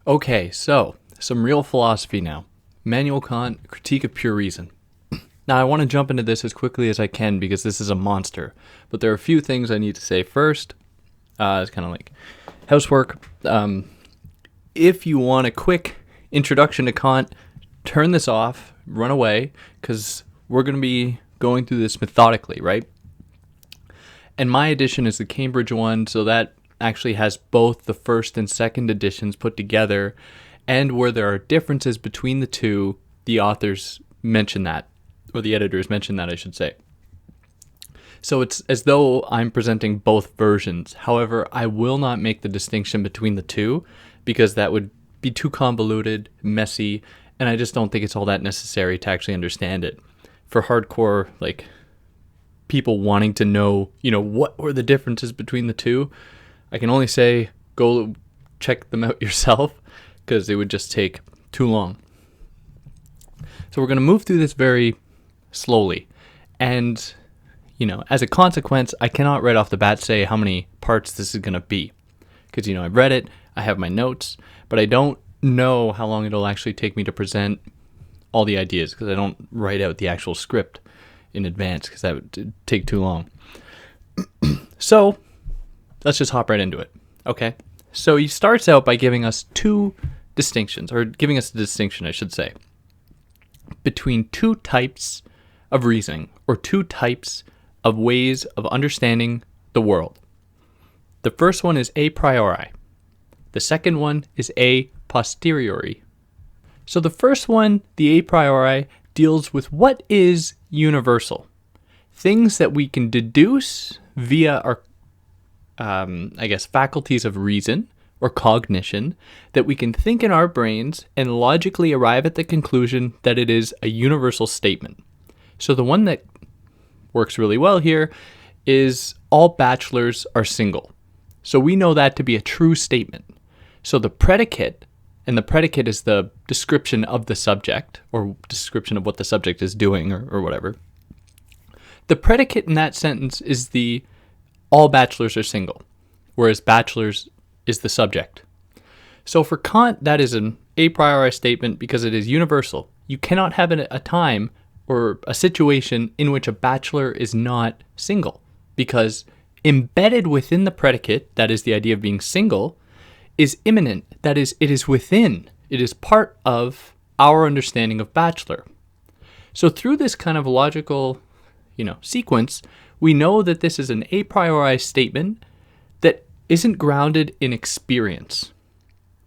Okay, so some real philosophy now. Immanuel Kant, Critique of Pure Reason. Now, I want to jump into this as quickly as I can because this is a monster, but there are a few things I need to say first. It's kind of like housework. If you want a quick introduction to Kant, turn this off, run away, because we're going to be going through this methodically, right? And my edition is the Cambridge one, so that actually has both the first and second editions put together, and where there are differences between the two, the authors mention that, or the editors mention that, I should say. So it's as though I'm presenting both versions. However, I will not make the distinction between the two because that would be too convoluted, messy, and I just don't think it's all that necessary to actually understand it. For hardcore, like, people wanting to know, what were the differences between the two, I can only say go check them out yourself because it would just take too long. So we're going to move through this very slowly. And, as a consequence, I cannot right off the bat say how many parts this is going to be. Because, I've read it, I have my notes, but I don't know how long it'll actually take me to present all the ideas because I don't write out the actual script in advance because that would take too long. So let's just hop right into it. Okay. So he starts out by giving us two distinctions, or giving us a distinction, I should say, between two types of reasoning, or two types of ways of understanding the world. The first one is a priori. The second one is a posteriori. So the first one, the a priori, deals with what is universal. Things that we can deduce via our, faculties of reason or cognition, that we can think in our brains and logically arrive at the conclusion that it is a universal statement. So the one that works really well here is all bachelors are single. So we know that to be a true statement. So the predicate, and the predicate is the description of the subject, or description of what the subject is doing, or whatever. The predicate in that sentence is the all bachelors are single, whereas bachelors is the subject. So for Kant, that is an a priori statement because it is universal. You cannot have a time or a situation in which a bachelor is not single, because embedded within the predicate, that is the idea of being single, is immanent. That is, it is within. It is part of our understanding of bachelor. So through this kind of logical, sequence, we know that this is an a priori statement that isn't grounded in experience.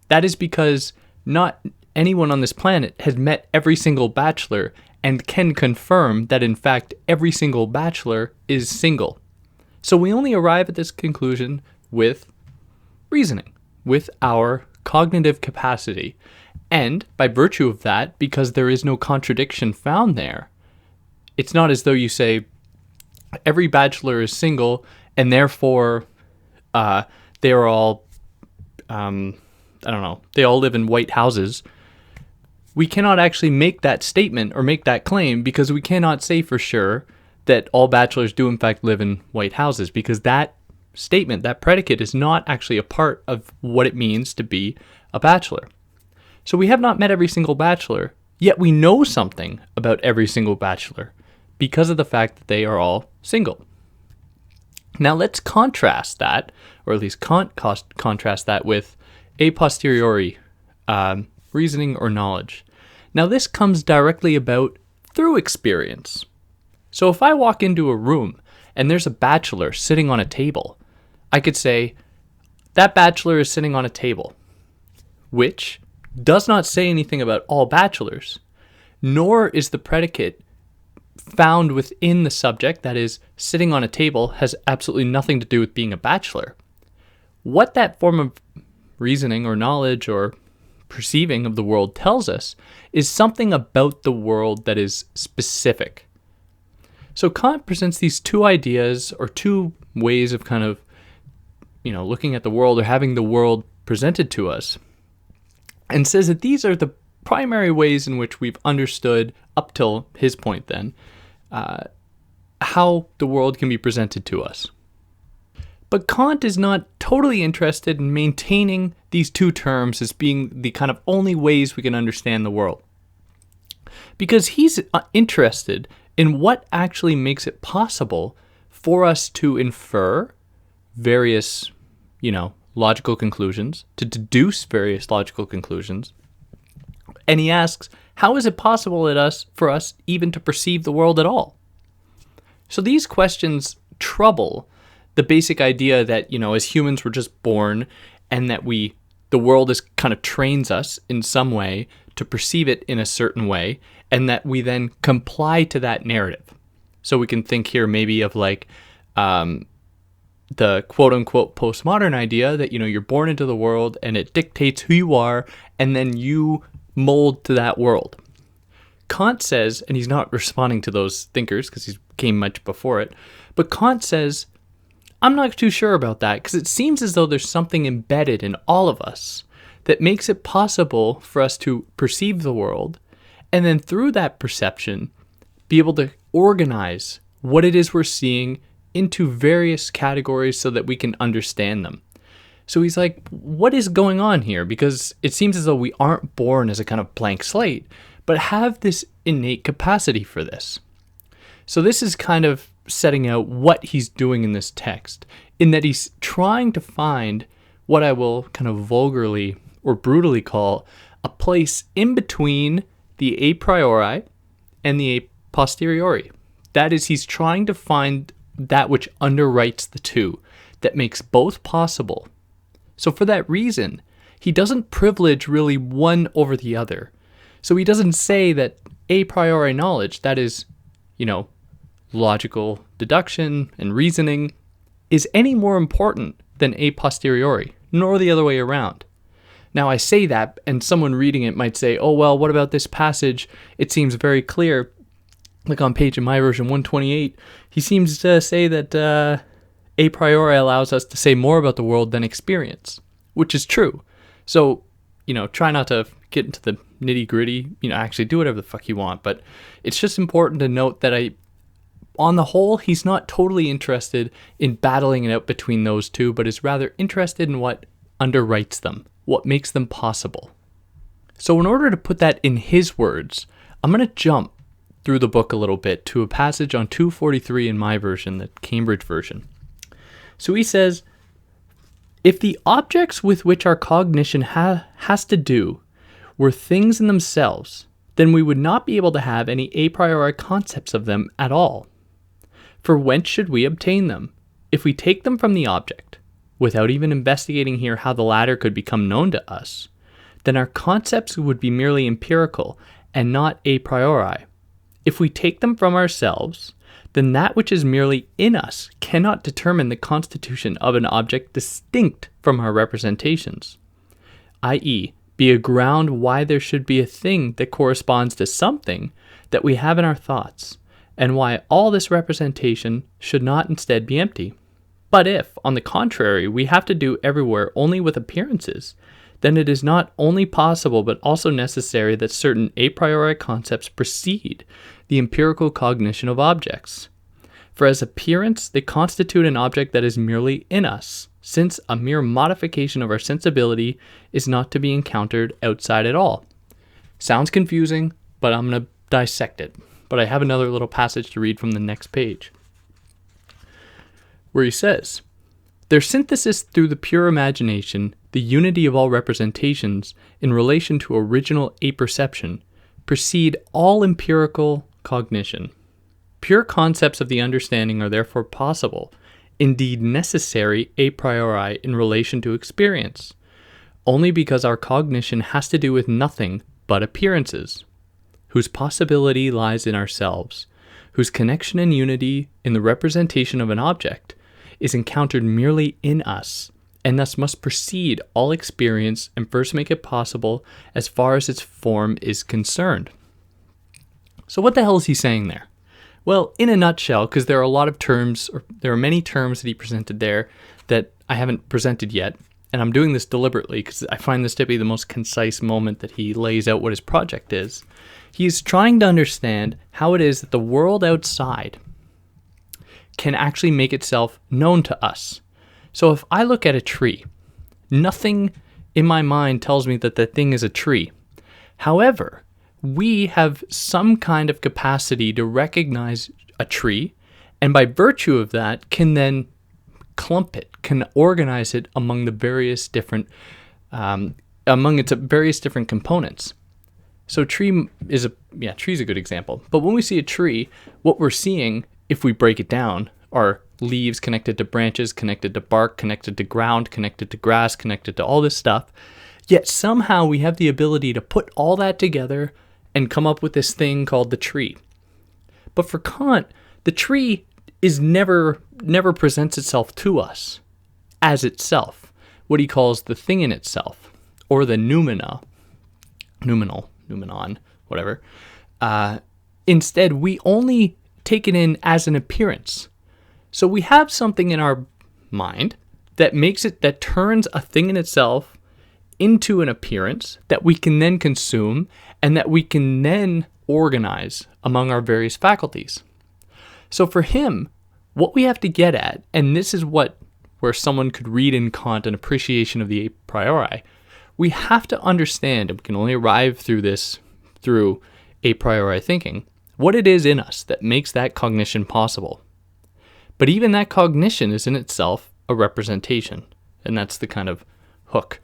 That is because not anyone on this planet has met every single bachelor and can confirm that in fact every single bachelor is single. So we only arrive at this conclusion with reasoning, with our cognitive capacity. And by virtue of that, because there is no contradiction found there, it's not as though you say every bachelor is single and therefore they are all, they all live in white houses. We cannot actually make that statement or make that claim because we cannot say for sure that all bachelors do in fact live in white houses, because that statement, that predicate, is not actually a part of what it means to be a bachelor. So we have not met every single bachelor, yet we know something about every single bachelor because of the fact that they are all single. Now let's contrast that, or at least contrast that with a posteriori reasoning or knowledge. Now this comes directly about through experience. So if I walk into a room and there's a bachelor sitting on a table, I could say, that bachelor is sitting on a table, which does not say anything about all bachelors, nor is the predicate found within the subject, that is, sitting on a table, has absolutely nothing to do with being a bachelor. What that form of reasoning or knowledge or perceiving of the world tells us is something about the world that is specific. So Kant presents these two ideas, or two ways of kind of, looking at the world or having the world presented to us, and says that these are the primary ways in which we've understood, up till his point then, how the world can be presented to us. But Kant is not totally interested in maintaining these two terms as being the kind of only ways we can understand the world. Because he's interested in what actually makes it possible for us to infer various, logical conclusions, to deduce various logical conclusions. And he asks, how is it possible for us even to perceive the world at all? So these questions trouble the basic idea that, as humans we're just born and that the world is kind of trains us in some way to perceive it in a certain way, and that we then comply to that narrative. So we can think here maybe of like the quote-unquote postmodern idea that, you're born into the world and it dictates who you are, and then you mold to that world. Kant says, and he's not responding to those thinkers because he came much before it, but Kant says, I'm not too sure about that, because it seems as though there's something embedded in all of us that makes it possible for us to perceive the world, and then through that perception, be able to organize what it is we're seeing into various categories so that we can understand them. So he's like, what is going on here? Because it seems as though we aren't born as a kind of blank slate, but have this innate capacity for this. So this is kind of setting out what he's doing in this text, in that he's trying to find what I will kind of vulgarly or brutally call a place in between the a priori and the a posteriori. That is, he's trying to find that which underwrites the two, that makes both possible. So for that reason, he doesn't privilege really one over the other. So he doesn't say that a priori knowledge, that is, logical deduction and reasoning, is any more important than a posteriori, nor the other way around. Now I say that, and someone reading it might say, oh well, what about this passage? It seems very clear. Like on page in my version 128, he seems to say that a priori allows us to say more about the world than experience, which is true. So, try not to get into the nitty gritty, actually do whatever the fuck you want, but it's just important to note that on the whole, he's not totally interested in battling it out between those two, but is rather interested in what underwrites them, what makes them possible. So in order to put that in his words, I'm going to jump through the book a little bit to a passage on 243 in my version, the Cambridge version. So he says, if the objects with which our cognition has to do were things in themselves, then we would not be able to have any a priori concepts of them at all. For whence should we obtain them? If we take them from the object, without even investigating here how the latter could become known to us, then our concepts would be merely empirical and not a priori. If we take them from ourselves, then that which is merely in us cannot determine the constitution of an object distinct from our representations, i.e., be a ground why there should be a thing that corresponds to something that we have in our thoughts, and why all this representation should not instead be empty. But if, on the contrary, we have to do everywhere only with appearances, then it is not only possible but also necessary that certain a priori concepts precede the empirical cognition of objects. For as appearance, they constitute an object that is merely in us, since a mere modification of our sensibility is not to be encountered outside at all. Sounds confusing, but I'm going to dissect it. But I have another little passage to read from the next page, where he says, their synthesis through the pure imagination, the unity of all representations in relation to original apperception, precede all empirical cognition. Pure concepts of the understanding are therefore possible, indeed necessary a priori in relation to experience, only because our cognition has to do with nothing but appearances, whose possibility lies in ourselves, whose connection and unity in the representation of an object is encountered merely in us, and thus must precede all experience and first make it possible as far as its form is concerned. So what the hell is he saying there? Well, in a nutshell, because there are a lot of terms, or there are many terms that he presented there that I haven't presented yet, and I'm doing this deliberately because I find this to be the most concise moment that he lays out what his project is. He's trying to understand how it is that the world outside can actually make itself known to us. So if I look at a tree, nothing in my mind tells me that the thing is a tree. However, we have some kind of capacity to recognize a tree, and by virtue of that can then clump it, can organize it among the various different among its various different components. So tree's a good example. But when we see a tree, what we're seeing, if we break it down, are leaves connected to branches, connected to bark, connected to ground, connected to grass, connected to all this stuff. Yet somehow we have the ability to put all that together and come up with this thing called the tree. But for Kant, the tree is never presents itself to us as itself, what he calls the thing in itself, or the noumenon, whatever. Instead, we only take it in as an appearance. So we have something in our mind that turns a thing in itself into an appearance that we can then consume and that we can then organize among our various faculties. So for him, what we have to get at, and this is where someone could read in Kant an appreciation of the a priori, we have to understand, and we can only arrive through this through a priori thinking, what it is in us that makes that cognition possible. But even that cognition is in itself a representation, and that's the kind of hook,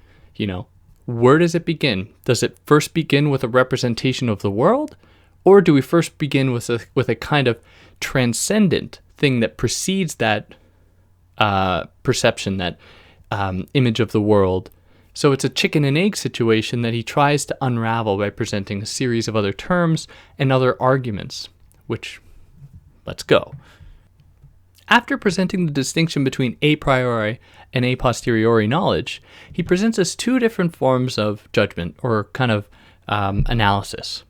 Where does it begin? Does it first begin with a representation of the world, or do we first begin with a kind of transcendent thing that precedes that perception, that image of the world? So it's a chicken and egg situation that he tries to unravel by presenting a series of other terms and other arguments, which, let's go. After presenting the distinction between a priori and a posteriori knowledge, he presents us two different forms of judgment, or kind of analysis.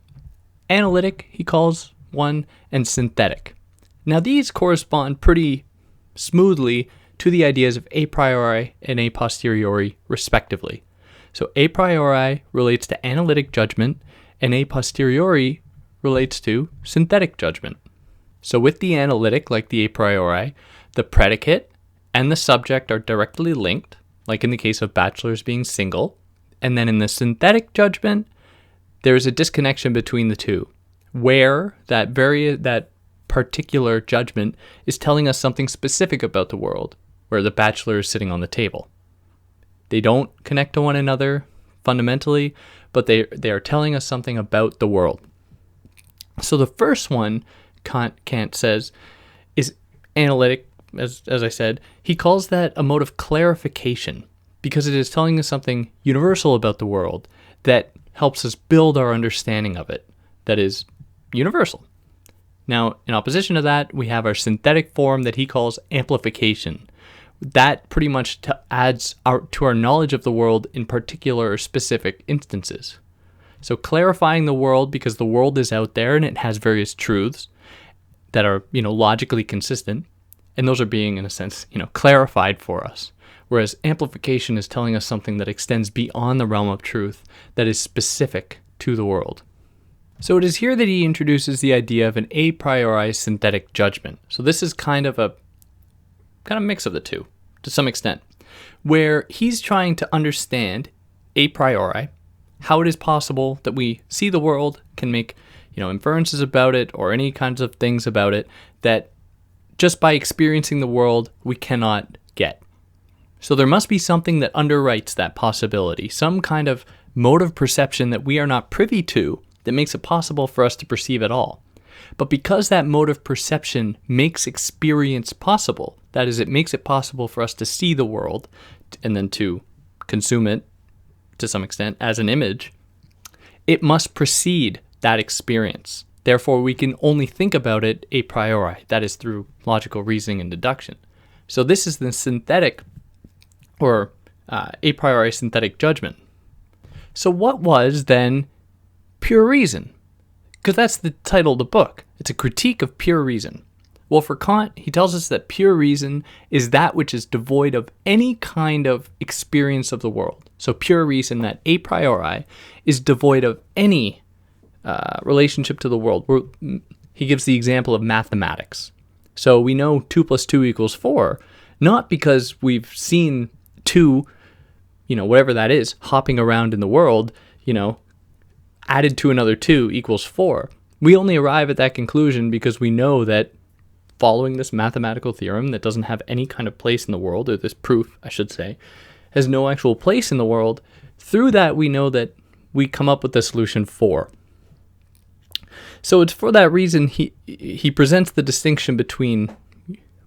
Analytic, he calls one, and synthetic. Now these correspond pretty smoothly to the ideas of a priori and a posteriori, respectively. So a priori relates to analytic judgment, and a posteriori relates to synthetic judgment. So with the analytic, like the a priori, the predicate and the subject are directly linked, like in the case of bachelors being single. And then in the synthetic judgment, there is a disconnection between the two, where that particular judgment is telling us something specific about the world, where the bachelor is sitting on the table. They don't connect to one another fundamentally, but they are telling us something about the world. So the first one, Kant says, is analytic, as I said. He calls that a mode of clarification because it is telling us something universal about the world that helps us build our understanding of it, that is universal. Now, in opposition to that, we have our synthetic form that he calls amplification. That pretty much adds to our knowledge of the world in particular or specific instances. So clarifying the world, because the world is out there and it has various truths that are, logically consistent, and those are being, in a sense, clarified for us. Whereas amplification is telling us something that extends beyond the realm of truth, that is specific to the world. So it is here that he introduces the idea of an a priori synthetic judgment. So this is kind of a mix of the two, to some extent, where he's trying to understand a priori how it is possible that we see the world, can make inferences about it or any kinds of things about it that just by experiencing the world we cannot get. So there must be something that underwrites that possibility, some kind of mode of perception that we are not privy to that makes it possible for us to perceive at all. But because that mode of perception makes experience possible, that is, it makes it possible for us to see the world and then to consume it to some extent as an image, it must precede that experience. Therefore, we can only think about it a priori, that is through logical reasoning and deduction. So this is the synthetic or a priori synthetic judgment. So what was then pure reason? Because that's the title of the book. It's a critique of pure reason. Well, for Kant, he tells us that pure reason is that which is devoid of any kind of experience of the world. So pure reason, that a priori, is devoid of any relationship to the world. He gives the example of mathematics. So we know 2 + 2 = 4. Not because we've seen 2, whatever that is, hopping around in the world, added to another 2 equals 4. We only arrive at that conclusion because we know that following this mathematical theorem that doesn't have any kind of place in the world, or this proof, I should say, has no actual place in the world. Through that, we know that we come up with the solution 4. So it's for that reason he presents the distinction between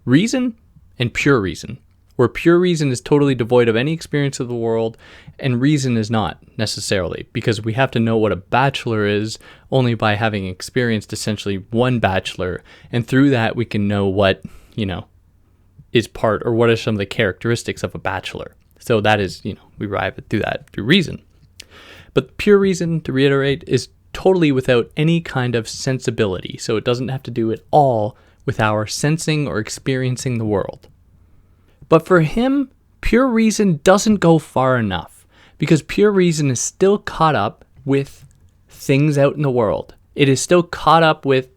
reason and pure reason, where pure reason is totally devoid of any experience of the world, and reason is not necessarily, because we have to know what a bachelor is only by having experienced essentially one bachelor, and through that we can know what, is part, or what are some of the characteristics of a bachelor. So that is, we arrive at through reason. But pure reason, to reiterate, is totally without any kind of sensibility, so it doesn't have to do at all with our sensing or experiencing the world. But for him, pure reason doesn't go far enough, because pure reason is still caught up with things out in the world. It is still caught up with,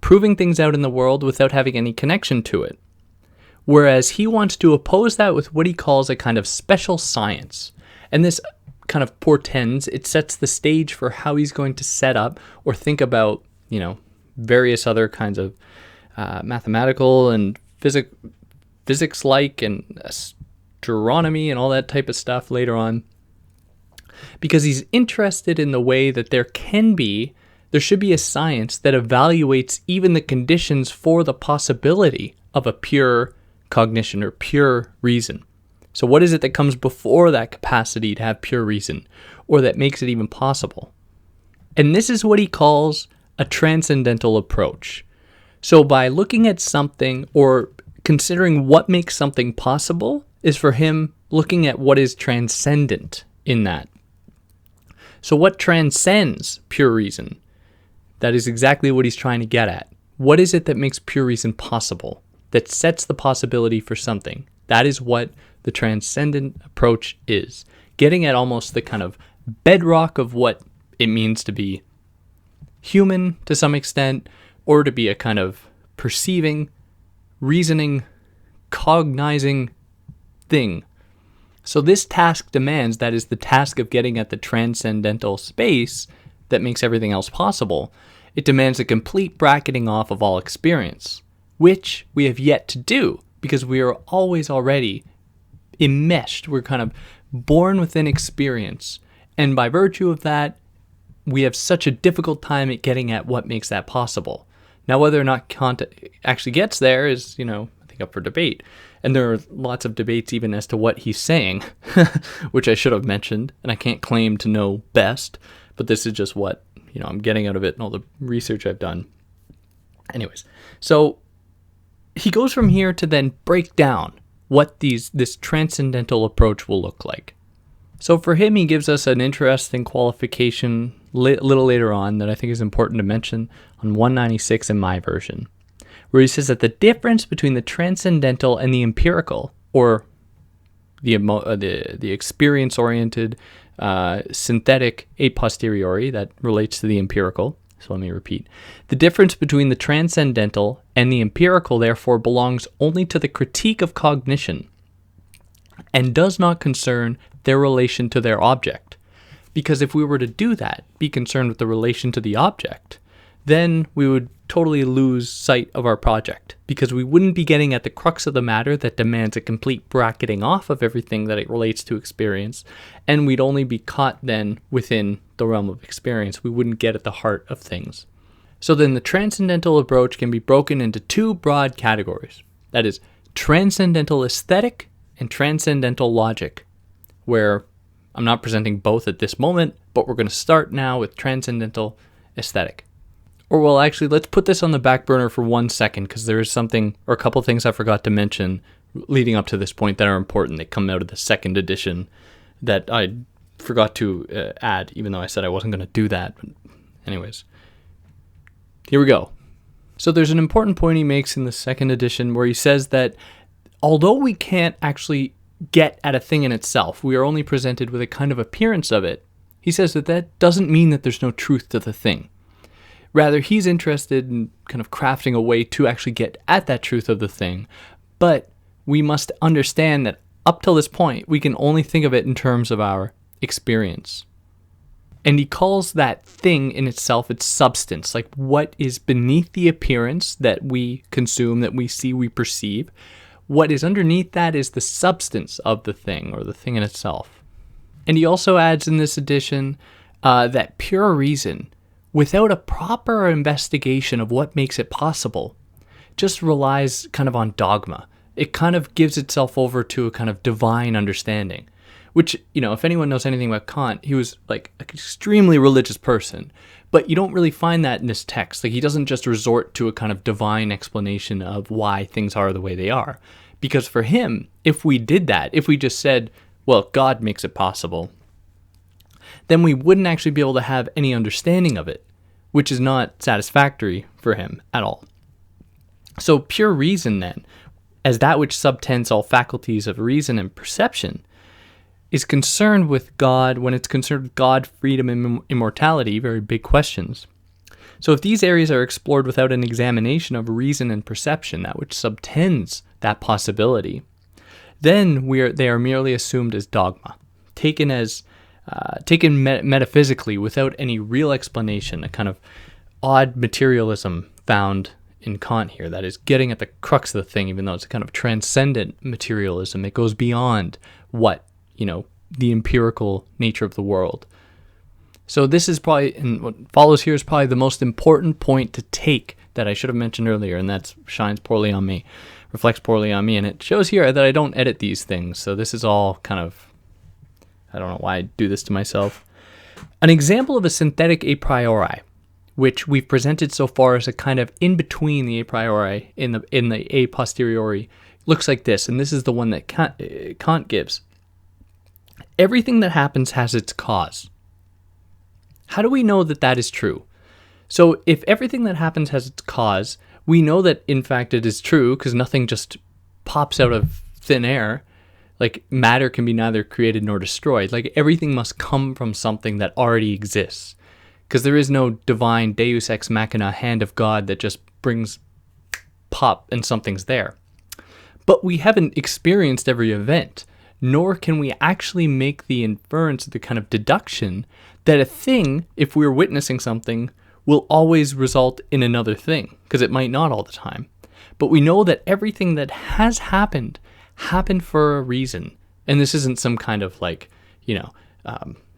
proving things out in the world without having any connection to it. Whereas he wants to oppose that with what he calls a kind of special science. And this kind of portends, it sets the stage for how he's going to set up or think about, various other kinds of mathematical and physics-like and astronomy and all that type of stuff later on. Because he's interested in the way that there should be a science that evaluates even the conditions for the possibility of a pure cognition or pure reason. So what is it that comes before that capacity to have pure reason, or that makes it even possible? And this is what he calls a transcendental approach. So by looking at something or considering what makes something possible is for him looking at what is transcendent in that. So what transcends pure reason? That is exactly what he's trying to get at. What is it that makes pure reason possible? That sets the possibility for something? That is what the transcendent approach is. Getting at almost the kind of bedrock of what it means to be human to some extent, or to be a kind of perceiving, reasoning, cognizing thing. So this task demands, that is the task of getting at the transcendental space that makes everything else possible. It demands a complete bracketing off of all experience, which we have yet to do because we are always already enmeshed. We're kind of born within experience. And by virtue of that, we have such a difficult time at getting at what makes that possible. Now, whether or not Kant actually gets there is, I think up for debate. And there are lots of debates even as to what he's saying, which I should have mentioned, and I can't claim to know best, but this is just what, I'm getting out of it and all the research I've done. Anyways, so he goes from here to then break down what this transcendental approach will look like. So for him, he gives us an interesting qualification a little later on that I think is important to mention on 196 in my version, where he says that the difference between the transcendental and the empirical, or the experience-oriented synthetic a posteriori that relates to the empirical. So let me repeat. The difference between the transcendental and the empirical, therefore, belongs only to the critique of cognition and does not concern their relation to their object. Because if we were to do that, be concerned with the relation to the object, then we would totally lose sight of our project, because we wouldn't be getting at the crux of the matter that demands a complete bracketing off of everything that it relates to experience, and we'd only be caught then within the realm of experience. We wouldn't get at the heart of things. So then the transcendental approach can be broken into two broad categories. That is Transcendental Aesthetic and Transcendental Logic, where I'm not presenting both at this moment, but we're going to start now with Transcendental Aesthetic. Or well, actually, let's put this on the back burner for 1 second, because there is something, or a couple things I forgot to mention leading up to this point that are important. They come out of the second edition that I forgot to add, even though I said I wasn't going to do that. But anyways, here we go. So there's an important point he makes in the second edition where he says that although we can't actually get at a thing in itself, we are only presented with a kind of appearance of it. He says that that doesn't mean that there's no truth to the thing. Rather, he's interested in kind of crafting a way to actually get at that truth of the thing. But we must understand that up till this point, we can only think of it in terms of our experience. And he calls that thing in itself its substance, like what is beneath the appearance that we consume, that we see, we perceive. What is underneath that is the substance of the thing, or the thing in itself. And he also adds in this edition that pure reason, without a proper investigation of what makes it possible, just relies kind of on dogma. It kind of gives itself over to a kind of divine understanding, which, if anyone knows anything about Kant, he was like an extremely religious person, but you don't really find that in this text. Like, he doesn't just resort to a kind of divine explanation of why things are the way they are. Because for him, if we did that, if we just said, well, God makes it possible, then we wouldn't actually be able to have any understanding of it, which is not satisfactory for him at all. So pure reason then, as that which subtends all faculties of reason and perception, is concerned with God when it's concerned with God, freedom, and immortality, very big questions. So if these areas are explored without an examination of reason and perception, that which subtends that possibility, then they are merely assumed as dogma, taken metaphysically without any real explanation, a kind of odd materialism found in Kant here, that is getting at the crux of the thing, even though it's a kind of transcendent materialism. It goes beyond what, the empirical nature of the world. So this is probably, and what follows here is probably the most important point to take that I should have mentioned earlier, and that shines poorly on me, reflects poorly on me, and it shows here that I don't edit these things, so this is all kind of, I don't know why I do this to myself. An example of a synthetic a priori, which we've presented so far as a kind of in between the a priori in the a posteriori, looks like this, and this is the one that Kant gives. Everything that happens has its cause. How do we know that that is true? So if everything that happens has its cause, we know that in fact it is true because nothing just pops out of thin air. Like, matter can be neither created nor destroyed. Like, everything must come from something that already exists. Because there is no divine deus ex machina hand of God that just brings pop and something's there. But we haven't experienced every event, nor can we actually make the inference, the kind of deduction, that a thing, if we're witnessing something, will always result in another thing, because it might not all the time. But we know that everything that has happened for a reason. And this isn't some kind of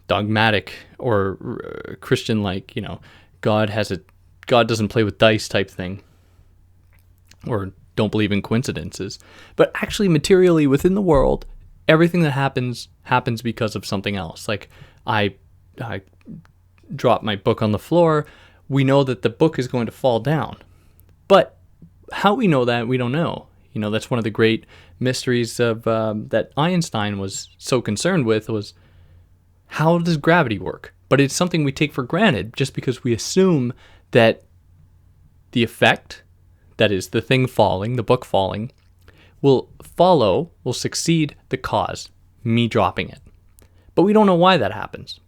dogmatic or Christian God doesn't play with dice type thing, or don't believe in coincidences. But actually materially within the world, everything that happens because of something else. Like, I drop my book on the floor, we know that the book is going to fall down. But how we know that, we don't know. That's one of the great mysteries of that Einstein was so concerned with, was how does gravity work? But it's something we take for granted just because we assume that the effect, that is the thing falling, the book falling, will succeed the cause, me dropping it. But we don't know why that happens.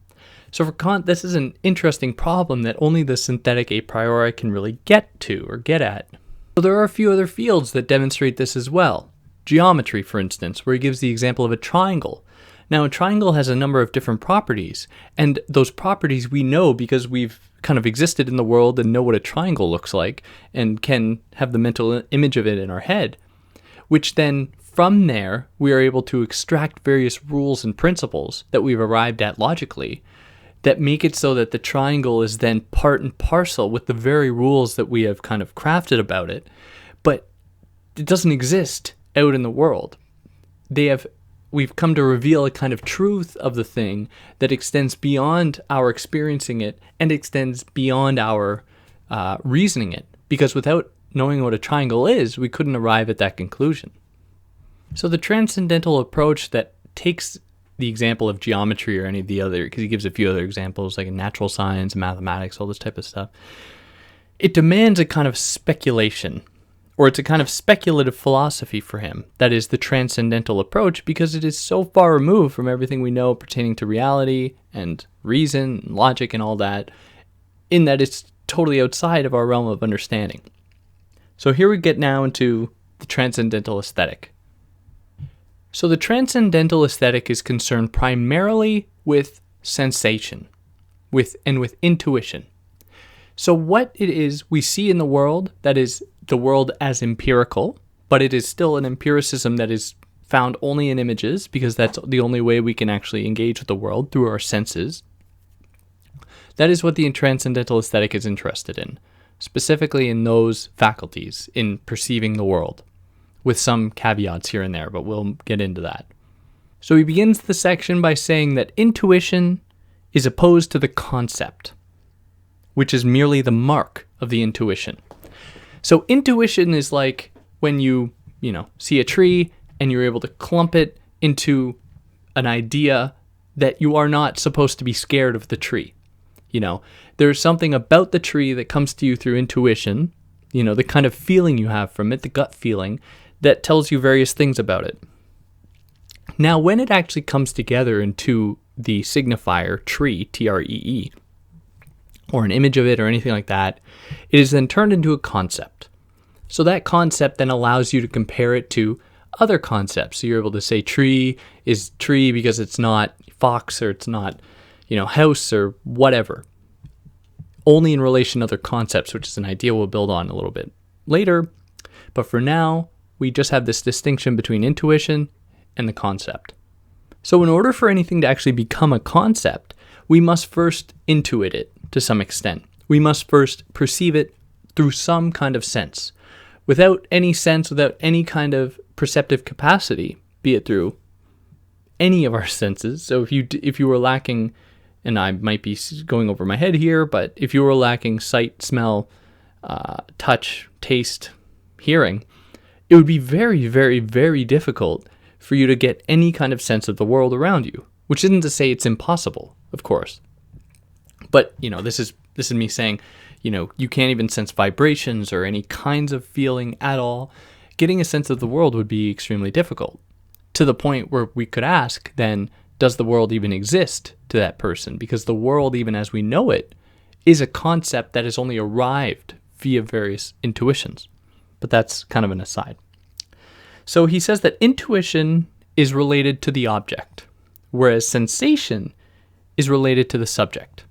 So for Kant, this is an interesting problem that only the synthetic a priori can really get to or get at. So there are a few other fields that demonstrate this as well. Geometry, for instance, where he gives the example of a triangle. Now, a triangle has a number of different properties, and those properties we know because we've kind of existed in the world and know what a triangle looks like and can have the mental image of it in our head, which then from there we are able to extract various rules and principles that we've arrived at logically that make it so that the triangle is then part and parcel with the very rules that we have kind of crafted about it, but it doesn't exist out in the world. We've come to reveal a kind of truth of the thing that extends beyond our experiencing it and extends beyond our reasoning it, because without knowing what a triangle is, we couldn't arrive at that conclusion. So the transcendental approach that takes the example of geometry or any of the other, because he gives a few other examples like in natural science, mathematics, all this type of stuff, it demands a kind of speculation, or it's a kind of speculative philosophy for him. That is the transcendental approach, because it is so far removed from everything we know pertaining to reality and reason and logic and all that, in that it's totally outside of our realm of understanding. So here we get now into the Transcendental Aesthetic. So the Transcendental Aesthetic is concerned primarily with sensation, with intuition. So what it is we see in the world, that is the world as empirical, but it is still an empiricism that is found only in images, because that's the only way we can actually engage with the world, through our senses. That is what the Transcendental Aesthetic is interested in, specifically in those faculties, in perceiving the world, with some caveats here and there, but we'll get into that. So he begins the section by saying that intuition is opposed to the concept, which is merely the mark of the intuition. So intuition is like when you see a tree and you're able to clump it into an idea that you are not supposed to be scared of the tree. There's something about the tree that comes to you through intuition, the kind of feeling you have from it, the gut feeling, that tells you various things about it. Now, when it actually comes together into the signifier tree, T-R-E-E, or an image of it or anything like that, it is then turned into a concept. So that concept then allows you to compare it to other concepts. So you're able to say tree is tree because it's not fox, or it's not, house or whatever. Only in relation to other concepts, which is an idea we'll build on a little bit later. But for now, we just have this distinction between intuition and the concept. So in order for anything to actually become a concept, we must first intuit it to some extent. We must first perceive it through some kind of sense. Without any sense, without any kind of perceptive capacity, be it through any of our senses. So if you were lacking, and I might be going over my head here, but if you were lacking sight, smell, touch, taste, hearing, it would be very, very, very difficult for you to get any kind of sense of the world around you, which isn't to say it's impossible, of course. But, this is me saying, you can't even sense vibrations or any kinds of feeling at all. Getting a sense of the world would be extremely difficult, to the point where we could ask, then, does the world even exist to that person? Because the world, even as we know it, is a concept that has only arrived via various intuitions. But that's kind of an aside. So he says that intuition is related to the object, whereas sensation is related to the subject.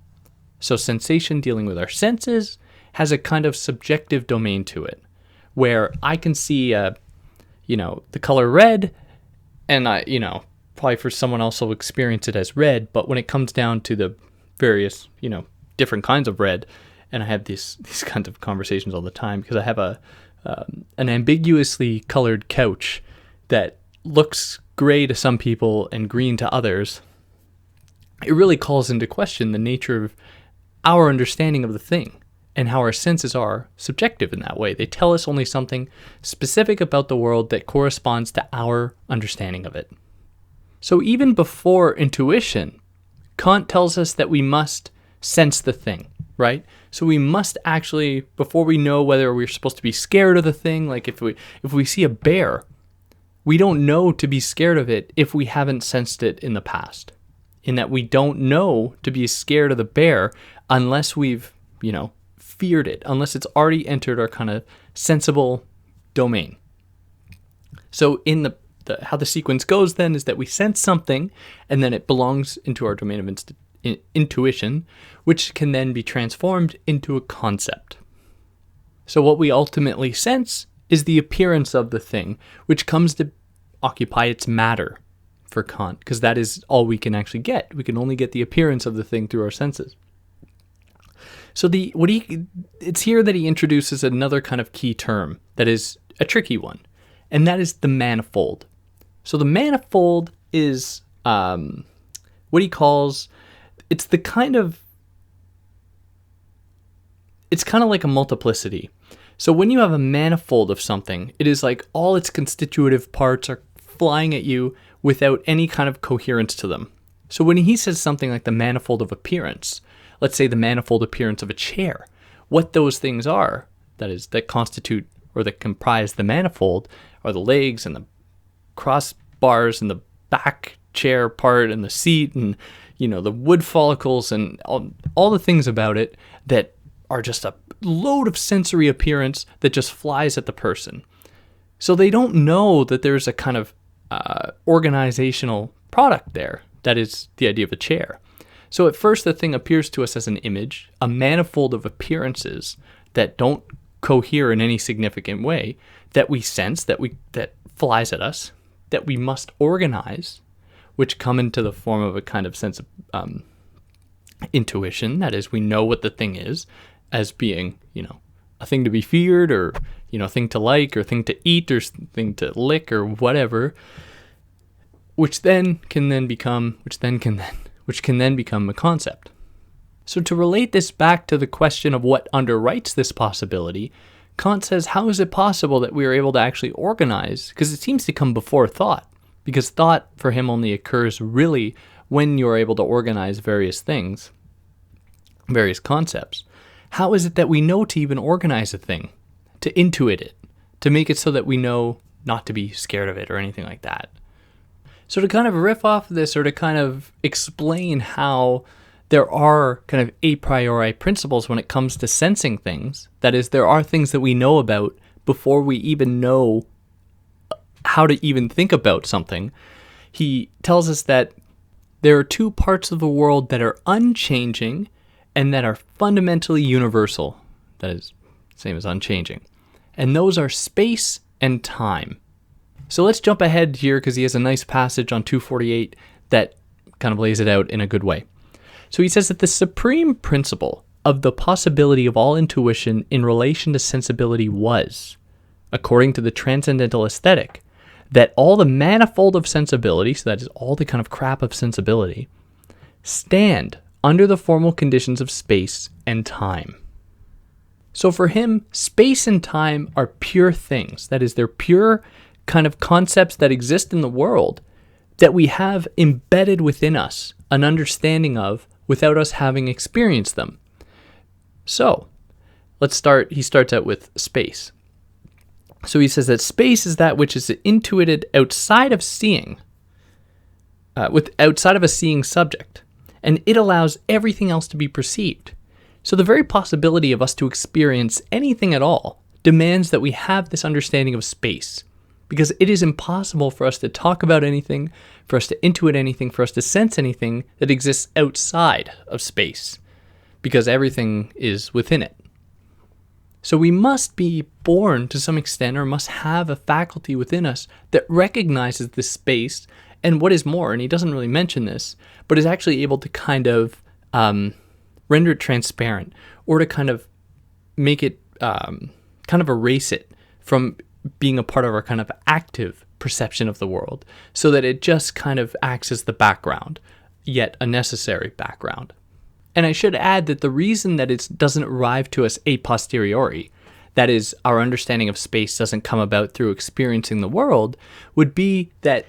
So sensation, dealing with our senses, has a kind of subjective domain to it, where I can see, the color red, and probably for someone else will experience it as red, but when it comes down to the various, different kinds of red, and I have these kinds of conversations all the time, because I have an ambiguously colored couch that looks gray to some people and green to others. It really calls into question the nature of our understanding of the thing, and how our senses are subjective in that way. They tell us only something specific about the world that corresponds to our understanding of it. So even before intuition, Kant tells us that we must sense the thing, right? So we must actually, before we know whether we're supposed to be scared of the thing, like if we see a bear, we don't know to be scared of it if we haven't sensed it in the past. In that we don't know to be scared of the bear unless we've, feared it, unless it's already entered our kind of sensible domain. So in how the sequence goes then is that we sense something, and then it belongs into our domain of intuition, which can then be transformed into a concept. So what we ultimately sense is the appearance of the thing, which comes to occupy its matter for Kant, because that is all we can actually get. We can only get the appearance of the thing through our senses. So it's here that he introduces another kind of key term that is a tricky one, and that is the manifold. So the manifold is what he calls, it's kind of like a multiplicity. So when you have a manifold of something, it is like all its constitutive parts are flying at you without any kind of coherence to them. So when he says something like the manifold of appearance, let's say the manifold appearance of a chair, what those things are, that constitute or that comprise the manifold, are the legs and the crossbars and the back chair part and the seat and, the wood follicles and all the things about it that are just a load of sensory appearance that just flies at the person. So they don't know that there's a kind of organizational product there. That is the idea of a chair. So at first the thing appears to us as an image, a manifold of appearances that don't cohere in any significant way, that we sense, that flies at us, that we must organize, which come into the form of a kind of sense of intuition. That is, we know what the thing is as being, a thing to be feared, or, a thing to like, or thing to eat, or thing to lick, or whatever, which can then become a concept. So to relate this back to the question of what underwrites this possibility, Kant says, how is it possible that we are able to actually organize? Because it seems to come before thought, because thought for him only occurs really when you're able to organize various things, various concepts. How is it that we know to even organize a thing, to intuit it, to make it so that we know not to be scared of it or anything like that? So to kind of riff off of this, or to kind of explain how there are kind of a priori principles when it comes to sensing things, that is, there are things that we know about before we even know how to even think about something, he tells us that there are two parts of the world that are unchanging and that are fundamentally universal. That is, same as unchanging. And those are space and time. So let's jump ahead here, because he has a nice passage on 248 that kind of lays it out in a good way. So he says that the supreme principle of the possibility of all intuition in relation to sensibility was, according to the Transcendental Aesthetic, that all the manifold of sensibility, so that is all the kind of crap of sensibility, stand under the formal conditions of space and time. So for him, space and time are pure things. That is, they're pure kind of concepts that exist in the world that we have embedded within us an understanding of without us having experienced them. So he starts out with space. So he says that space is that which is intuited outside of seeing, outside of a seeing subject, and it allows everything else to be perceived. So the very possibility of us to experience anything at all demands that we have this understanding of space, because it is impossible for us to talk about anything, for us to intuit anything, for us to sense anything that exists outside of space, because everything is within it. So we must be born to some extent, or must have a faculty within us that recognizes this space, and what is more, and he doesn't really mention this, but is actually able to kind of render it transparent, or to kind of make it, kind of erase it from being a part of our kind of active perception of the world, so that it just kind of acts as the background, yet a necessary background. And I should add that the reason that it doesn't arrive to us a posteriori, that is, our understanding of space doesn't come about through experiencing the world, would be that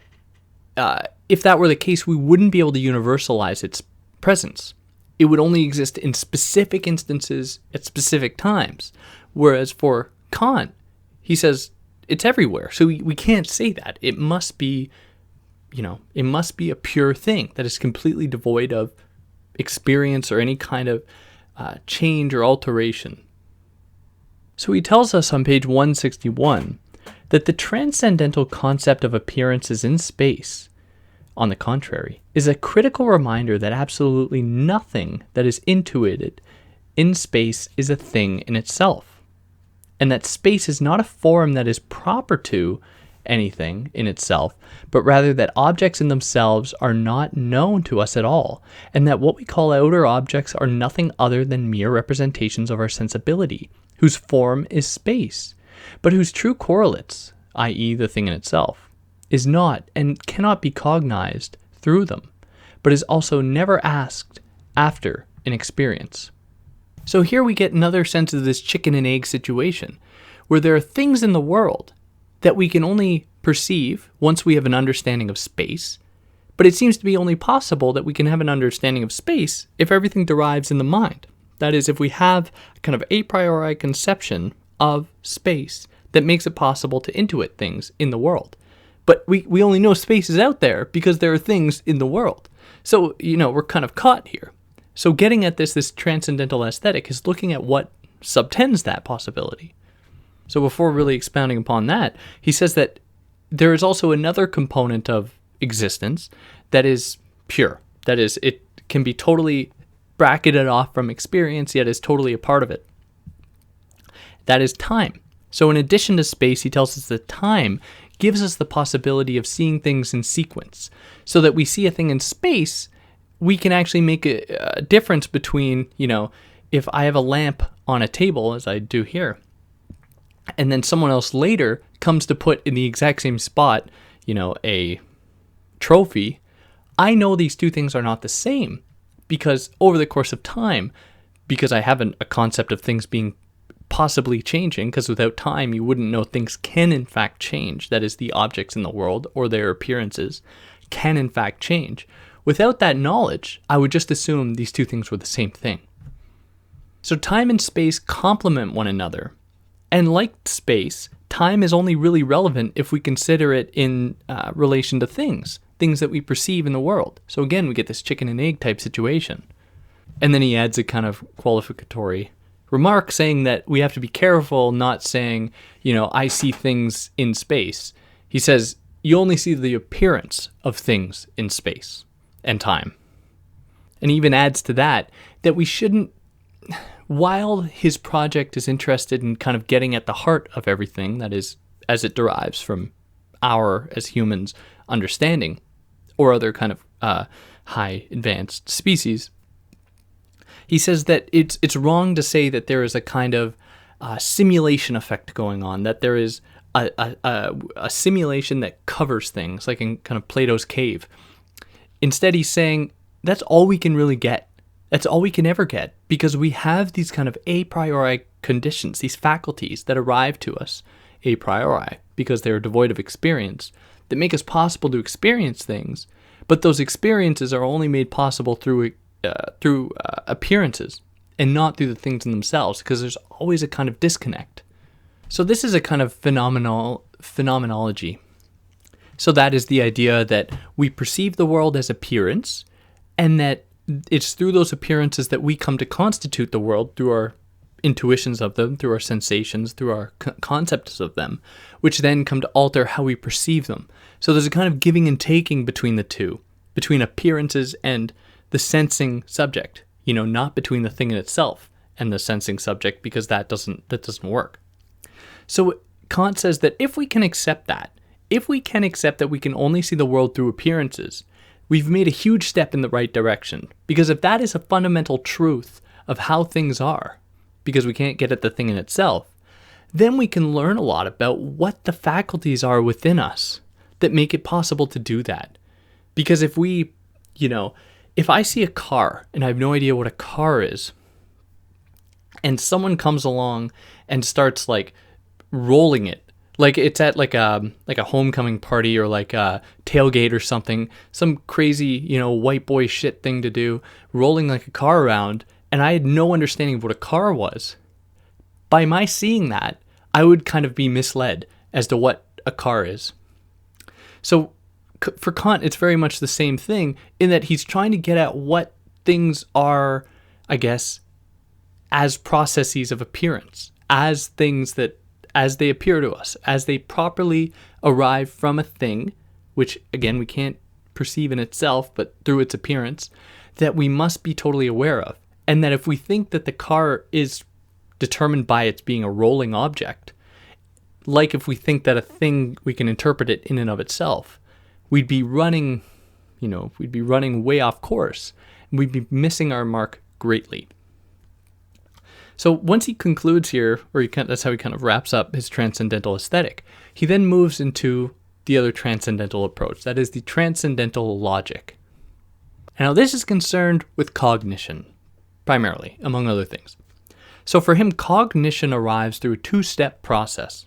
if that were the case, we wouldn't be able to universalize its presence. It would only exist in specific instances at specific times. Whereas for Kant, he says it's everywhere. So we can't say that. It must be, it must be a pure thing that is completely devoid of experience or any kind of change or alteration. So he tells us on page 161 that the transcendental concept of appearances in space, on the contrary, is a critical reminder that absolutely nothing that is intuited in space is a thing in itself, and that space is not a form that is proper to anything in itself, but rather that objects in themselves are not known to us at all, and that what we call outer objects are nothing other than mere representations of our sensibility, whose form is space, but whose true correlates, i.e. the thing in itself, is not and cannot be cognized through them, but is also never asked after an experience. So here we get another sense of this chicken and egg situation, where there are things in the world that we can only perceive once we have an understanding of space, but it seems to be only possible that we can have an understanding of space if everything derives in the mind. That is, if we have kind of a priori conception of space that makes it possible to intuit things in the world. But we only know space is out there because there are things in the world. So, we're kind of caught here. So getting at this transcendental aesthetic is looking at what subtends that possibility. So before really expounding upon that, he says that there is also another component of existence that is pure. That is, it can be totally bracketed off from experience, yet is totally a part of it. That is time. So in addition to space, he tells us that time gives us the possibility of seeing things in sequence. So that we see a thing in space, we can actually make a difference between, if I have a lamp on a table, as I do here, and then someone else later comes to put in the exact same spot, a trophy, I know these two things are not the same because over the course of time, because I have a concept of things being possibly changing, because without time you wouldn't know things can in fact change. That is, the objects in the world or their appearances can in fact change. Without that knowledge, I would just assume these two things were the same thing. So time and space complement one another. And like space, time is only really relevant if we consider it in relation to things that we perceive in the world. So again, we get this chicken and egg type situation. And then he adds a kind of qualificatory remark saying that we have to be careful not saying, I see things in space. He says, you only see the appearance of things in space and time. And he even adds to that we shouldn't, while his project is interested in kind of getting at the heart of everything, that is, as it derives from our, as humans, understanding, or other kind of high advanced species, he says that it's wrong to say that there is a kind of simulation effect going on, that there is a simulation that covers things, like in kind of Plato's cave. Instead, he's saying that's all we can really get. That's all we can ever get, because we have these kind of a priori conditions, these faculties that arrive to us a priori, because they're devoid of experience, that make us possible to experience things, but those experiences are only made possible through appearances and not through the things in themselves, because there's always a kind of disconnect. So this is a kind of phenomenology. So that is the idea that we perceive the world as appearance, and that it's through those appearances that we come to constitute the world through our intuitions of them, through our sensations, through our concepts of them, which then come to alter how we perceive them. So there's a kind of giving and taking between the two, between appearances and the sensing subject, not between the thing in itself and the sensing subject, because that doesn't work. So Kant says that if we can accept that we can only see the world through appearances, we've made a huge step in the right direction. Because if that is a fundamental truth of how things are, because we can't get at the thing in itself, then we can learn a lot about what the faculties are within us that make it possible to do that. Because if we, if I see a car and I have no idea what a car is, and someone comes along and starts like rolling it, like it's at like a homecoming party or like a tailgate or something, some crazy, white boy shit thing to do, rolling like a car around, and I had no understanding of what a car was. By my seeing that, I would kind of be misled as to what a car is. So for Kant, it's very much the same thing in that he's trying to get at what things are, I guess, as processes of appearance, as things that, as they appear to us, as they properly arrive from a thing, which again, we can't perceive in itself, but through its appearance, that we must be totally aware of. And that if we think that the car is determined by its being a rolling object, like if we think that a thing, we can interpret it in and of itself, we'd be running way off course, and we'd be missing our mark greatly. So once he concludes here, that's how he kind of wraps up his Transcendental Aesthetic, he then moves into the other transcendental approach, that is the Transcendental Logic. Now this is concerned with cognition, primarily, among other things. So for him, cognition arrives through a two-step process.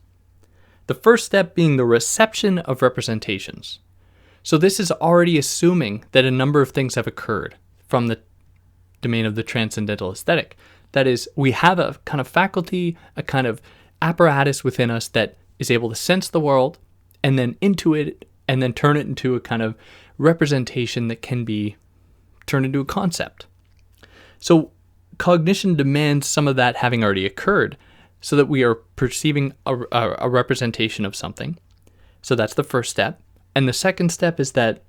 The first step being the reception of representations. So this is already assuming that a number of things have occurred from the domain of the Transcendental Aesthetic. That is, we have a kind of faculty, a kind of apparatus within us that is able to sense the world and then intuit it and then turn it into a kind of representation that can be turned into a concept. So cognition demands some of that having already occurred so that we are perceiving a representation of something. So that's the first step. And the second step is that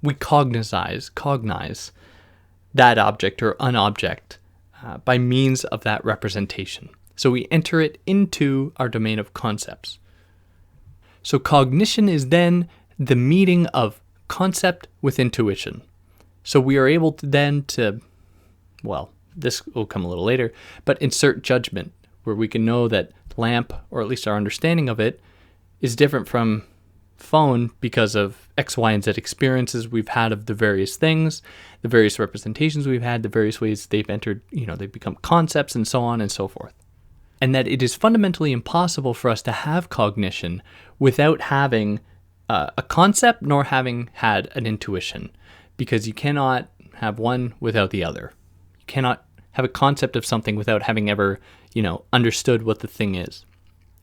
we cognize that object or an object by means of that representation. So we enter it into our domain of concepts. So cognition is then the meeting of concept with intuition. So we are able to then this will come a little later, but insert judgment, where we can know that lamp, or at least our understanding of it, is different from phone because of X, Y, and Z experiences we've had of the various things, the various representations we've had, the various ways they've entered, they've become concepts and so on and so forth. And that it is fundamentally impossible for us to have cognition without having a concept nor having had an intuition, because you cannot have one without the other. You cannot have a concept of something without having ever, understood what the thing is.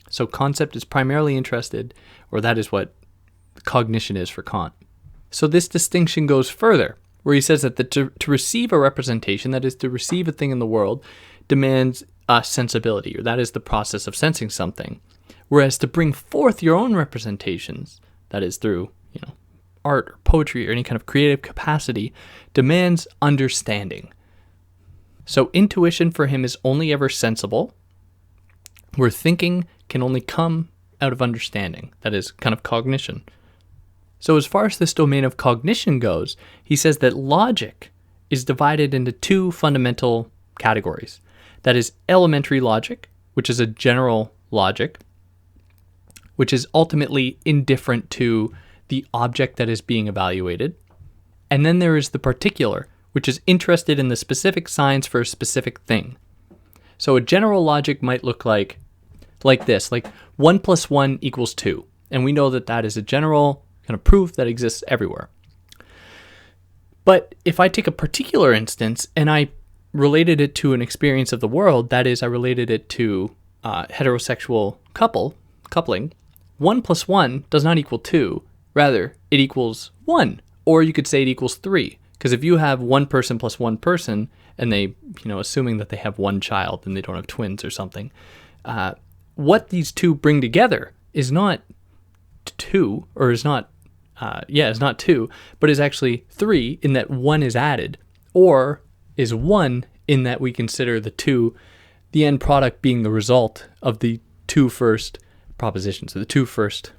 So concept is primarily interested, or that is what cognition is for Kant. So this distinction goes further, where he says that to receive a representation, that is to receive a thing in the world, demands sensibility, or that is the process of sensing something. Whereas to bring forth your own representations, that is through, art or poetry or any kind of creative capacity, demands understanding. So intuition for him is only ever sensible, where thinking can only come out of understanding, that is kind of cognition. So as far as this domain of cognition goes, he says that logic is divided into two fundamental categories. That is elementary logic, which is a general logic, which is ultimately indifferent to the object that is being evaluated. And then there is the particular, which is interested in the specific signs for a specific thing. So a general logic might look like this, like 1 + 1 = 2. And we know that that is a general kind of proof that exists everywhere. But if I take a particular instance and I related it to an experience of the world, that is, I related it to heterosexual coupling, 1 + 1 does not equal 2. Rather, it equals 1. Or you could say it equals 3. Because if you have one person plus one person, and they, assuming that they have one child and they don't have twins or something, what these two bring together is not 2, or is not, is not 2, but is actually 3 in that 1 is added, or is 1 in that we consider the 2, the end product being the result of the 2 first propositions, so the 2 first,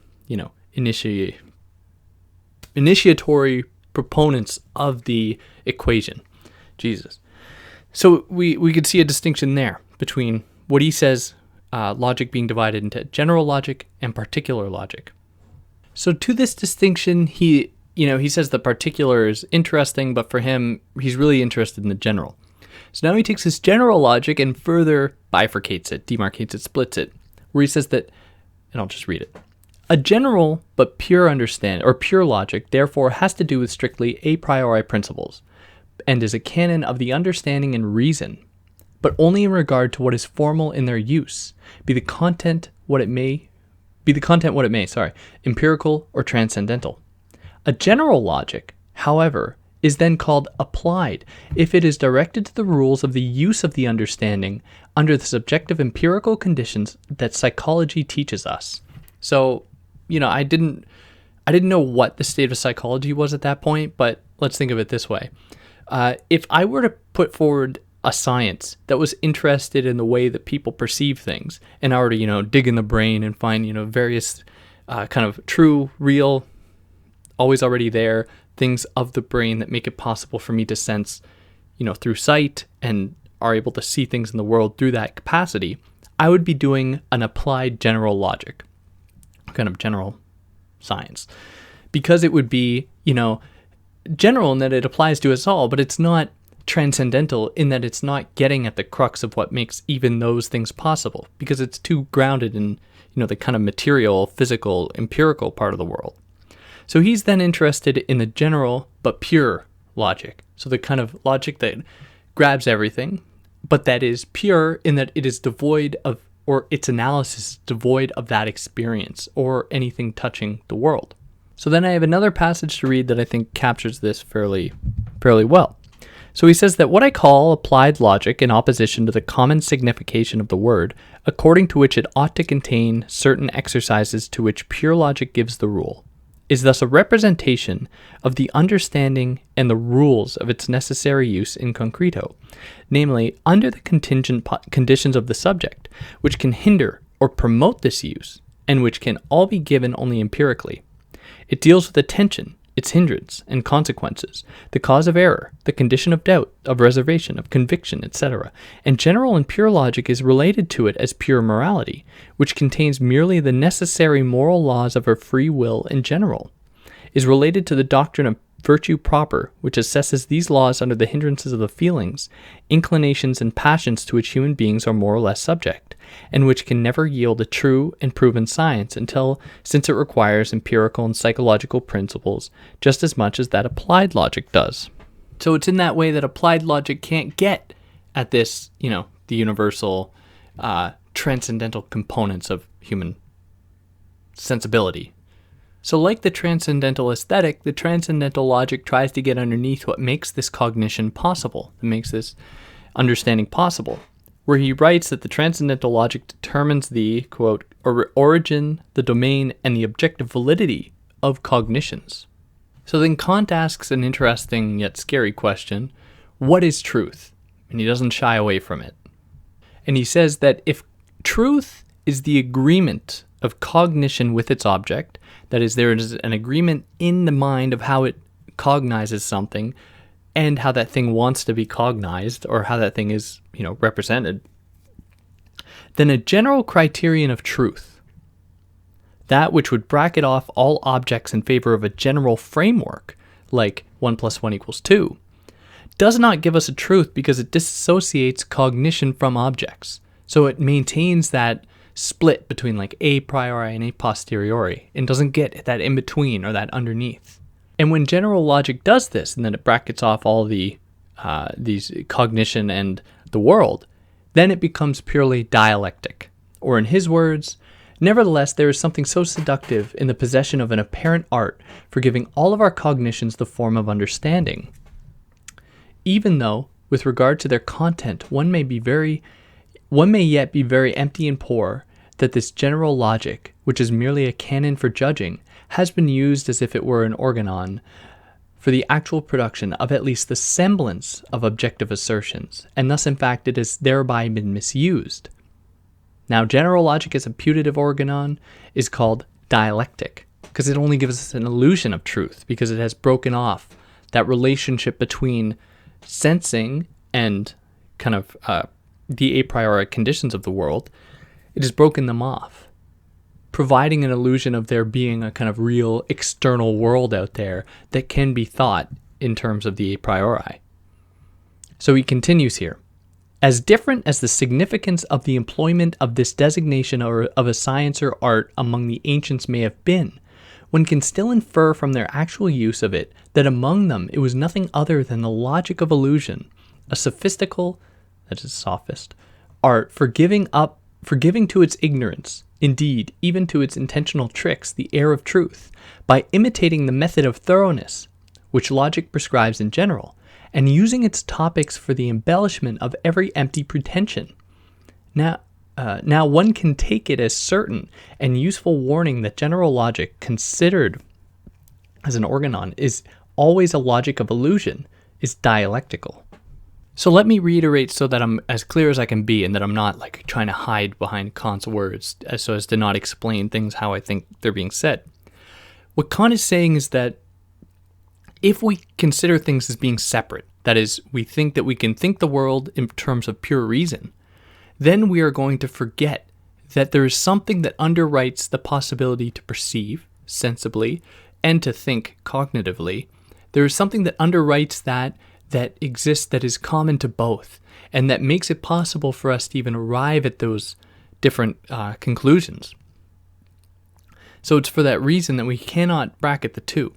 initiatory proponents of the equation. Jesus. So we could see a distinction there between what he says, logic being divided into general logic and particular logic. So to this distinction, he says the particular is interesting, but for him, he's really interested in the general. So now he takes his general logic and further bifurcates it, demarcates it, splits it, where he says that, and I'll just read it. A general but pure understanding, or pure logic, therefore has to do with strictly a priori principles, and is a canon of the understanding and reason, but only in regard to what is formal in their use, be the content what it may, empirical or transcendental. A general logic, however, is then called applied if it is directed to the rules of the use of the understanding under the subjective empirical conditions that psychology teaches us. So, I didn't know what the state of psychology was at that point, but let's think of it this way. If I were to put forward a science that was interested in the way that people perceive things, and I were to, dig in the brain and find, various kind of true, real, always already there things of the brain that make it possible for me to sense, through sight and are able to see things in the world through that capacity, I would be doing an applied general logic, kind of general science, because it would be, general in that it applies to us all, but it's not transcendental in that it's not getting at the crux of what makes even those things possible, because it's too grounded in, the kind of material, physical, empirical part of the world. So he's then interested in the general but pure logic. So the kind of logic that grabs everything, but that is pure in that it is devoid of, or its analysis is devoid of that experience or anything touching the world. So then I have another passage to read that I think captures this fairly well. So he says that what I call applied logic in opposition to the common signification of the word according to which it ought to contain certain exercises to which pure logic gives the rule, is thus a representation of the understanding and the rules of its necessary use in concreto, namely, under the contingent conditions of the subject, which can hinder or promote this use, and which can all be given only empirically. It deals with attention, its hindrance and consequences, the cause of error, the condition of doubt, of reservation, of conviction, etc., and general and pure logic is related to it as pure morality, which contains merely the necessary moral laws of our free will in general, is related to the doctrine of virtue proper, which assesses these laws under the hindrances of the feelings, inclinations, and passions to which human beings are more or less subject, and which can never yield a true and proven science since it requires empirical and psychological principles just as much as that applied logic does. So it's in that way that applied logic can't get at this, the universal transcendental components of human sensibility. So like the Transcendental Aesthetic, the Transcendental Logic tries to get underneath what makes this cognition possible, that makes this understanding possible, where he writes that the Transcendental Logic determines the, quote, origin, the domain, and the objective validity of cognitions. So then Kant asks an interesting yet scary question, what is truth? And he doesn't shy away from it. And he says that if truth is the agreement of cognition with its object, that is, there is an agreement in the mind of how it cognizes something and how that thing wants to be cognized or how that thing is, represented, then a general criterion of truth, that which would bracket off all objects in favor of a general framework, like 1 + 1 = 2, does not give us a truth because it disassociates cognition from objects. So it maintains that split between like a priori and a posteriori and doesn't get that in between or that underneath. And when general logic does this, and then it brackets off all the these cognition and the world, then it becomes purely dialectic. Or in his words, nevertheless, there is something so seductive in the possession of an apparent art for giving all of our cognitions the form of understanding, even though, with regard to their content, one may yet be very empty and poor, that this general logic, which is merely a canon for judging, has been used as if it were an organon for the actual production of at least the semblance of objective assertions, and thus in fact it has thereby been misused. Now general logic as a putative organon is called dialectic, because it only gives us an illusion of truth, because it has broken off that relationship between sensing and kind of the a priori conditions of the world. It has broken them off, providing an illusion of there being a kind of real external world out there that can be thought in terms of the a priori. So he continues here. As different as the significance of the employment of this designation of a science or art among the ancients may have been, one can still infer from their actual use of it that among them it was nothing other than the logic of illusion, a sophistical, that is sophist, art for giving to its ignorance, indeed, even to its intentional tricks, the air of truth, by imitating the method of thoroughness, which logic prescribes in general, and using its topics for the embellishment of every empty pretension. Now one can take it as certain and useful warning that general logic, considered as an organon, is always a logic of illusion, is dialectical. So let me reiterate so that I'm as clear as I can be and that I'm not like trying to hide behind Kant's words so as to not explain things how I think they're being said. What Kant is saying is that if we consider things as being separate, that is, we think that we can think the world in terms of pure reason, then we are going to forget that there is something that underwrites the possibility to perceive sensibly and to think cognitively. There is something that underwrites that exists, that is common to both, and that makes it possible for us to even arrive at those different conclusions. So it's for that reason that we cannot bracket the two.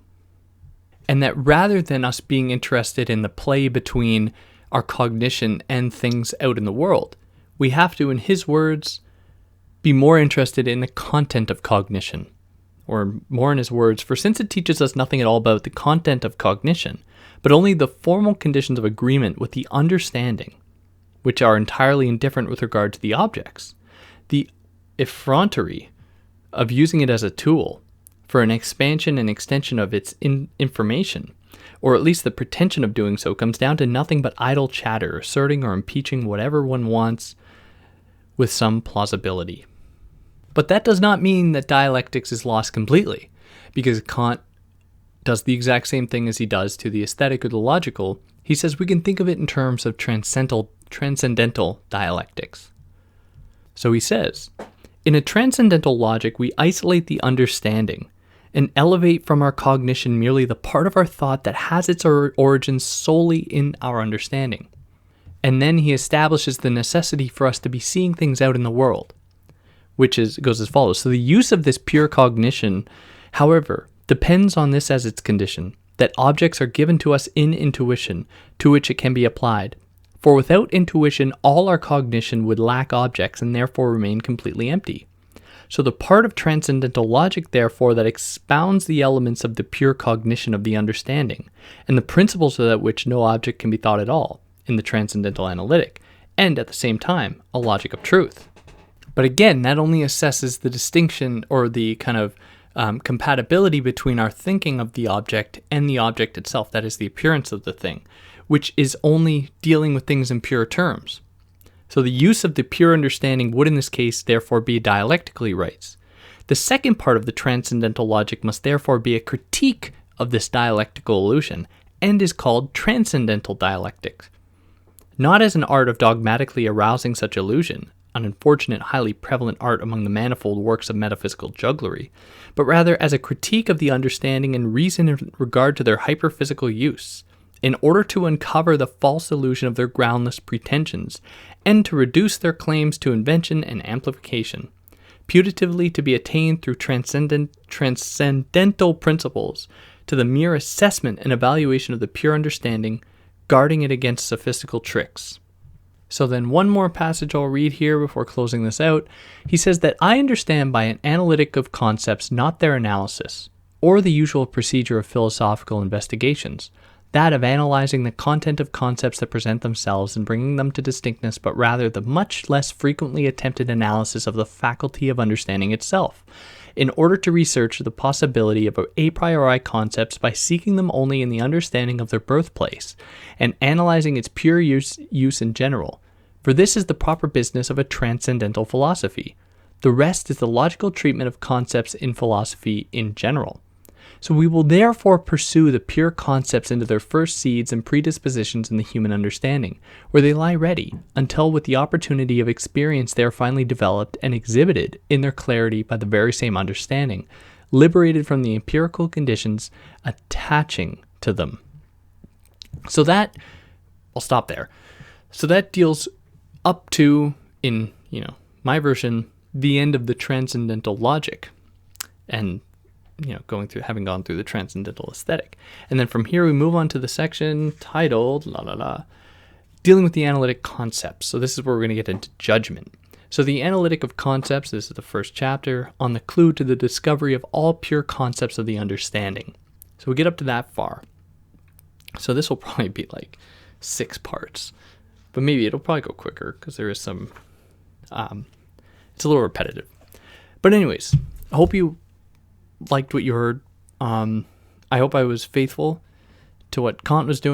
And that rather than us being interested in the play between our cognition and things out in the world, we have to, in his words, be more interested in the content of cognition. Or more in his words, for since it teaches us nothing at all about the content of cognition, but only the formal conditions of agreement with the understanding, which are entirely indifferent with regard to the objects, the effrontery of using it as a tool for an expansion and extension of its information, or at least the pretension of doing so, comes down to nothing but idle chatter, asserting or impeaching whatever one wants with some plausibility. But that does not mean that dialectics is lost completely, because Kant does the exact same thing as he does to the aesthetic or the logical. He says we can think of it in terms of transcendental dialectics. So he says, in a transcendental logic, we isolate the understanding and elevate from our cognition merely the part of our thought that has its origins solely in our understanding. And then he establishes the necessity for us to be seeing things out in the world, goes as follows. So the use of this pure cognition, however, depends on this as its condition, that objects are given to us in intuition, to which it can be applied. For without intuition, all our cognition would lack objects and therefore remain completely empty. So the part of transcendental logic, therefore, that expounds the elements of the pure cognition of the understanding, and the principles without which no object can be thought at all, in the Transcendental Analytic, and at the same time, a logic of truth. But again, that only assesses the distinction or the kind of compatibility between our thinking of the object and the object itself, that is the appearance of the thing, which is only dealing with things in pure terms. So the use of the pure understanding would in this case therefore be dialectically right. The second part of the transcendental logic must therefore be a critique of this dialectical illusion, and is called Transcendental Dialectics. Not as an art of dogmatically arousing such illusion, an unfortunate highly prevalent art among the manifold works of metaphysical jugglery, but rather as a critique of the understanding and reason in regard to their hyperphysical use, in order to uncover the false illusion of their groundless pretensions, and to reduce their claims to invention and amplification, putatively to be attained through transcendental principles, to the mere assessment and evaluation of the pure understanding, guarding it against sophistical tricks. So then one more passage I'll read here before closing this out. He says that I understand by an analytic of concepts not their analysis, or the usual procedure of philosophical investigations, that of analyzing the content of concepts that present themselves and bringing them to distinctness, but rather the much less frequently attempted analysis of the faculty of understanding itself, in order to research the possibility of a priori concepts by seeking them only in the understanding of their birthplace, and analyzing its pure use in general. For this is the proper business of a transcendental philosophy. The rest is the logical treatment of concepts in philosophy in general. So we will therefore pursue the pure concepts into their first seeds and predispositions in the human understanding, where they lie ready, until with the opportunity of experience they are finally developed and exhibited in their clarity by the very same understanding, liberated from the empirical conditions attaching to them. So that, I'll stop there. So that deals up to, in my version, the end of the transcendental logic, and having gone through the Transcendental Aesthetic. And then from here we move on to the section titled dealing with the analytic concepts. So this is where we're going to get into judgment. So the analytic of concepts, this is the first chapter, on the clue to the discovery of all pure concepts of the understanding. So we get up to that far. So this will probably be like 6 parts, but maybe it'll probably go quicker because there is some, it's a little repetitive. But anyways, I hope you liked what you heard. I hope I was faithful to what Kant was doing.